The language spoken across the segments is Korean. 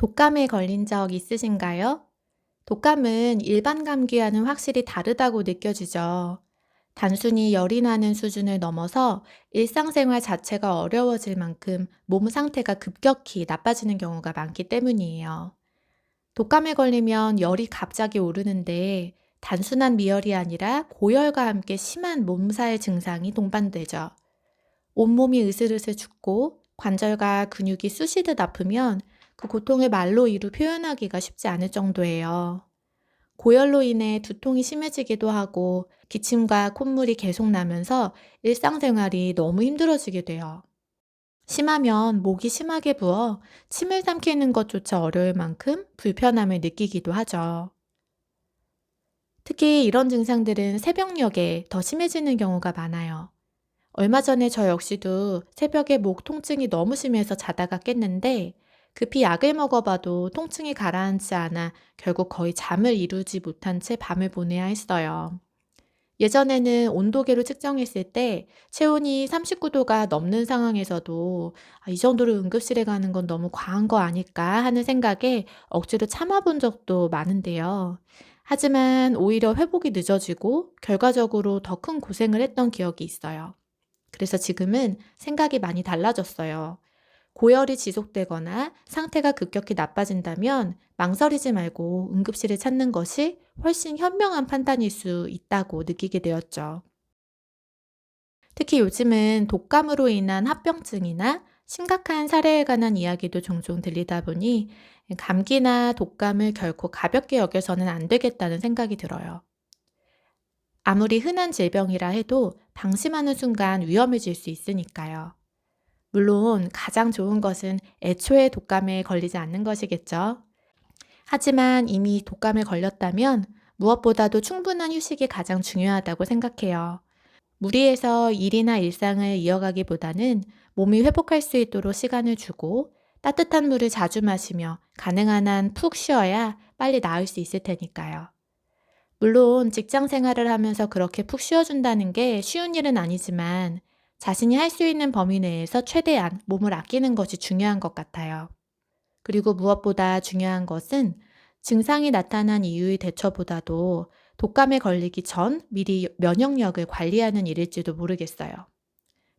독감에 걸린 적 있으신가요? 독감은 일반 감기와는 확실히 다르다고 느껴지죠. 단순히 열이 나는 수준을 넘어서 일상생활 자체가 어려워질 만큼 몸 상태가 급격히 나빠지는 경우가 많기 때문이에요. 독감에 걸리면 열이 갑자기 오르는데 단순한 미열이 아니라 고열과 함께 심한 몸살 증상이 동반되죠. 온몸이 으슬으슬 춥고 관절과 근육이 쑤시듯 아프면 그 고통을 말로 이루 표현하기가 쉽지 않을 정도예요. 고열로 인해 두통이 심해지기도 하고 기침과 콧물이 계속 나면서 일상생활이 너무 힘들어지게 돼요. 심하면 목이 심하게 부어 침을 삼키는 것조차 어려울 만큼 불편함을 느끼기도 하죠. 특히 이런 증상들은 새벽녘에 더 심해지는 경우가 많아요. 얼마 전에 저 역시도 새벽에 목 통증이 너무 심해서 자다가 깼는데 급히 약을 먹어봐도 통증이 가라앉지 않아 결국 거의 잠을 이루지 못한 채 밤을 보내야 했어요. 예전에는 온도계로 측정했을 때 체온이 39도가 넘는 상황에서도 이 정도로 응급실에 가는 건 너무 과한 거 아닐까 하는 생각에 억지로 참아본 적도 많은데요. 하지만 오히려 회복이 늦어지고 결과적으로 더 큰 고생을 했던 기억이 있어요. 그래서 지금은 생각이 많이 달라졌어요. 고열이 지속되거나 상태가 급격히 나빠진다면 망설이지 말고 응급실을 찾는 것이 훨씬 현명한 판단일 수 있다고 느끼게 되었죠. 특히 요즘은 독감으로 인한 합병증이나 심각한 사례에 관한 이야기도 종종 들리다 보니 감기나 독감을 결코 가볍게 여겨서는 안 되겠다는 생각이 들어요. 아무리 흔한 질병이라 해도 방심하는 순간 위험해질 수 있으니까요. 물론 가장 좋은 것은 애초에 독감에 걸리지 않는 것이겠죠. 하지만 이미 독감에 걸렸다면 무엇보다도 충분한 휴식이 가장 중요하다고 생각해요. 무리해서 일이나 일상을 이어가기보다는 몸이 회복할 수 있도록 시간을 주고 따뜻한 물을 자주 마시며 가능한 한 푹 쉬어야 빨리 나을 수 있을 테니까요. 물론 직장 생활을 하면서 그렇게 푹 쉬어준다는 게 쉬운 일은 아니지만 자신이 할 수 있는 범위 내에서 최대한 몸을 아끼는 것이 중요한 것 같아요. 그리고 무엇보다 중요한 것은 증상이 나타난 이유의 대처보다도 독감에 걸리기 전 미리 면역력을 관리하는 일일지도 모르겠어요.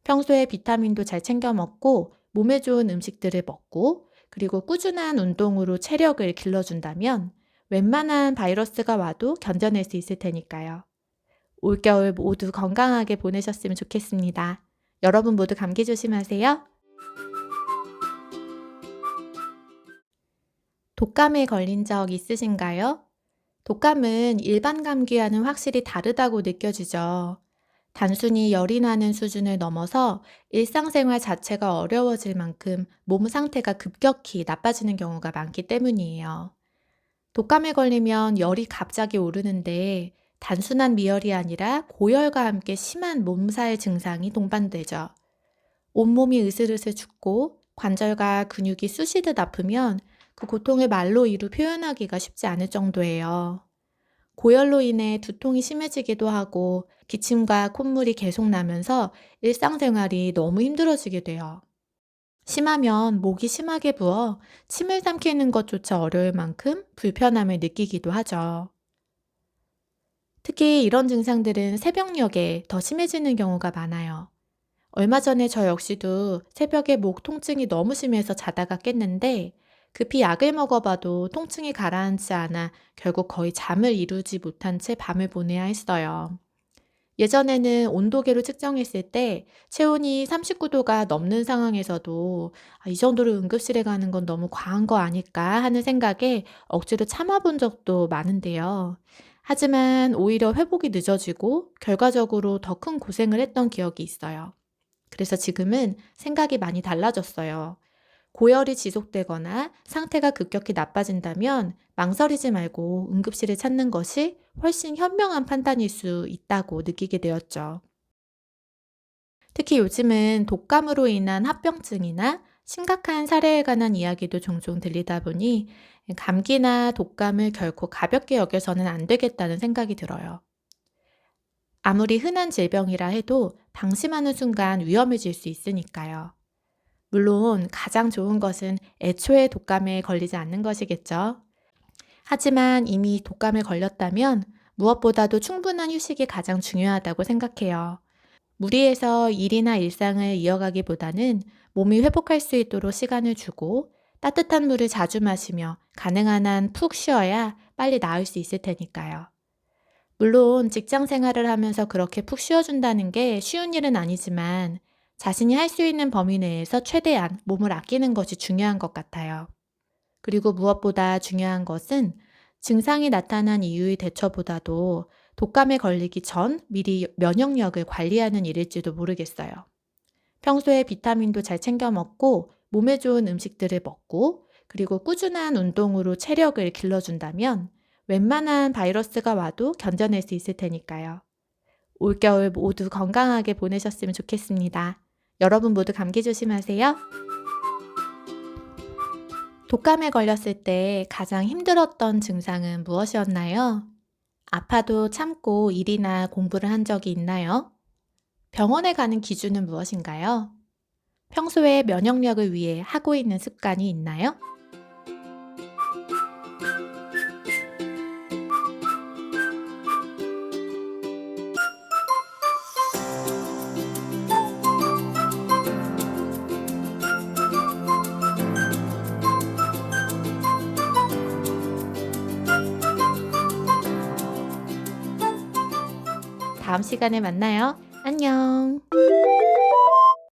평소에 비타민도 잘 챙겨 먹고 몸에 좋은 음식들을 먹고 그리고 꾸준한 운동으로 체력을 길러준다면 웬만한 바이러스가 와도 견뎌낼 수 있을 테니까요. 올겨울 모두 건강하게 보내셨으면 좋겠습니다. 여러분 모두 감기 조심하세요. 독감에 걸린 적 있으신가요? 독감은 일반 감기와는 확실히 다르다고 느껴지죠. 단순히 열이 나는 수준을 넘어서 일상생활 자체가 어려워질 만큼 몸 상태가 급격히 나빠지는 경우가 많기 때문이에요. 독감에 걸리면 열이 갑자기 오르는데 단순한 미열이 아니라 고열과 함께 심한 몸살 증상이 동반되죠. 온몸이 으슬으슬 춥고 관절과 근육이 쑤시듯 아프면 그 고통을 말로 이루 표현하기가 쉽지 않을 정도예요. 고열로 인해 두통이 심해지기도 하고 기침과 콧물이 계속 나면서 일상생활이 너무 힘들어지게 돼요. 심하면 목이 심하게 부어 침을 삼키는 것조차 어려울 만큼 불편함을 느끼기도 하죠. 특히 이런 증상들은 새벽녘에 더 심해지는 경우가 많아요. 얼마 전에 저 역시도 새벽에 목 통증이 너무 심해서 자다가 깼는데 급히 약을 먹어봐도 통증이 가라앉지 않아 결국 거의 잠을 이루지 못한 채 밤을 보내야 했어요. 예전에는 온도계로 측정했을 때 체온이 39도가 넘는 상황에서도 이 정도로 응급실에 가는 건 너무 과한 거 아닐까 하는 생각에 억지로 참아본 적도 많은데요. 하지만 오히려 회복이 늦어지고 결과적으로 더 큰 고생을 했던 기억이 있어요. 그래서 지금은 생각이 많이 달라졌어요. 고열이 지속되거나 상태가 급격히 나빠진다면 망설이지 말고 응급실을 찾는 것이 훨씬 현명한 판단일 수 있다고 느끼게 되었죠. 특히 요즘은 독감으로 인한 합병증이나 심각한 사례에 관한 이야기도 종종 들리다 보니 감기나 독감을 결코 가볍게 여겨서는 안 되겠다는 생각이 들어요. 아무리 흔한 질병이라 해도 방심하는 순간 위험해질 수 있으니까요. 물론 가장 좋은 것은 애초에 독감에 걸리지 않는 것이겠죠. 하지만 이미 독감에 걸렸다면 무엇보다도 충분한 휴식이 가장 중요하다고 생각해요. 무리해서 일이나 일상을 이어가기보다는 몸이 회복할 수 있도록 시간을 주고 따뜻한 물을 자주 마시며 가능한 한 푹 쉬어야 빨리 나을 수 있을 테니까요. 물론 직장 생활을 하면서 그렇게 푹 쉬어준다는 게 쉬운 일은 아니지만 자신이 할 수 있는 범위 내에서 최대한 몸을 아끼는 것이 중요한 것 같아요. 그리고 무엇보다 중요한 것은 증상이 나타난 이유의 대처보다도 독감에 걸리기 전 미리 면역력을 관리하는 일일지도 모르겠어요. 평소에 비타민도 잘 챙겨 먹고 몸에 좋은 음식들을 먹고 그리고 꾸준한 운동으로 체력을 길러준다면 웬만한 바이러스가 와도 견뎌낼 수 있을 테니까요. 올겨울 모두 건강하게 보내셨으면 좋겠습니다. 여러분 모두 감기 조심하세요. 독감에 걸렸을 때 가장 힘들었던 증상은 무엇이었나요? 아파도 참고 일이나 공부를 한 적이 있나요? 병원에 가는 기준은 무엇인가요? 평소에 면역력을 위해 하고 있는 습관이 있나요? 다음 시간에 만나요. 안녕.